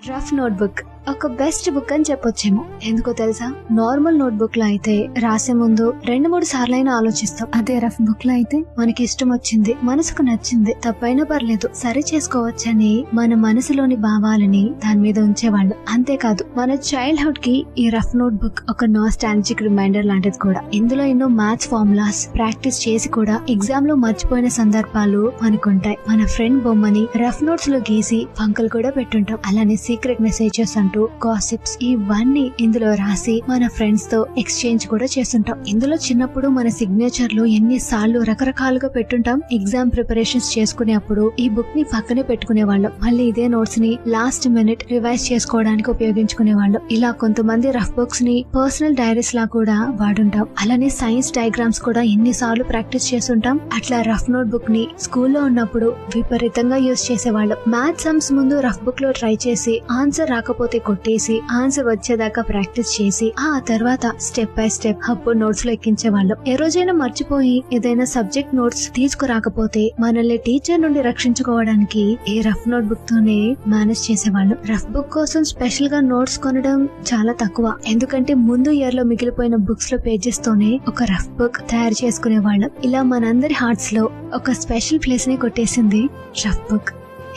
Rough notebook ఒక best book అని చెప్పొచ్చేమో. ఎందుకో తెలుసా, నార్మల్ నోట్బుక్ లో అయితే రాసే ముందు 2-3 సార్లైనా ఆలోచిస్తాం. అదే రఫ్ బుక్ లో అయితే మనకి ఇష్టం వచ్చింది, మనసుకు నచ్చింది, తప్పైనా పర్లేదు సరి చేసుకోవచ్చని మన మనసులోని భావాలని దాని మీద ఉంచేవాళ్ళు. అంతేకాదు, మన చైల్డ్హుడ్ కి ఈ రఫ్ నోట్ బుక్ ఒక నాస్టాల్జిక్ రిమైండర్ లాంటిది కూడా. ఇందులో ఎన్నో మ్యాథ్స్ ఫార్ములాస్ ప్రాక్టీస్ చేసి కూడా ఎగ్జామ్ లో మర్చిపోయిన సందర్భాలు మనకుంటాయి. మన ఫ్రెండ్ బొమ్మని రఫ్ నోట్స్ లో గీసి పంకలు కూడా పెట్టుంటాం. అలానే సీక్రెట్ మెసేజెస్ అంటూ గాసిప్స్ ఇవన్నీ ఇందులో రాసి మన ఫ్రెండ్స్ తో ఎక్స్చేంజ్ కూడా చేస్తుంటాం. ఇందులో చిన్నప్పుడు మన సిగ్నేచర్ లో ఎన్నిసార్లు రకరకాలుగా పెట్టుంటాం. ఎగ్జామ్ ప్రిపరేషన్స్ చేసుకునేప్పుడు ఈ బుక్ ని పక్కనే పెట్టుకునే వాళ్ళం. మళ్ళీ ఇదే నోట్స్ ని లాస్ట్ మినిట్ రివైజ్ చేసుకోవడానికి ఉపయోగించుకునే వాళ్ళం. ఇలా కొంతమంది రఫ్ బుక్స్ ని పర్సనల్ డైరీస్ లా కూడా వాడుంటాం. అలానే సైన్స్ డయాగ్రామ్స్ కూడా ఎన్నిసార్లు ప్రాక్టీస్ చేస్తుంటాం. అట్లా రఫ్ నోట్ బుక్ ని స్కూల్లో ఉన్నప్పుడు విపరీతంగా యూజ్ చేసేవాళ్ళం. మ్యాథ్స్ సమ్స్ ముందు రఫ్ బుక్ లో ట్రై చేసి ఆన్సర్ రాకపోతే కొట్టేసి ఆన్సర్ వచ్చేదాకా ప్రాక్టీస్ చేసి ఆ తర్వాత స్టెప్ బై స్టెప్ అప్పుడు నోట్స్ లో ఎక్కించేవాళ్ళం. ఏ రోజైనా మర్చిపోయి ఏదైనా సబ్జెక్ట్ నోట్స్ తీసుకురాకపోతే మనల్ని టీచర్ నుండి రక్షించుకోవడానికి ఈ రఫ్ నోట్ బుక్ తోనే మేనేజ్ చేసేవాళ్ళం. రఫ్ బుక్ కోసం స్పెషల్ గా నోట్స్ కొనడం చాలా తక్కువ. ఎందుకంటే ముందు ఇయర్ లో మిగిలిపోయిన బుక్స్ లో పేజెస్ తోనే ఒక రఫ్ బుక్ తయారు చేసుకునే వాళ్ళం. ఇలా మనందరి హార్ట్స్ లో ఒక స్పెషల్ ప్లేస్ ని కొట్టేసింది రఫ్ బుక్.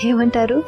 ఏమంటారు?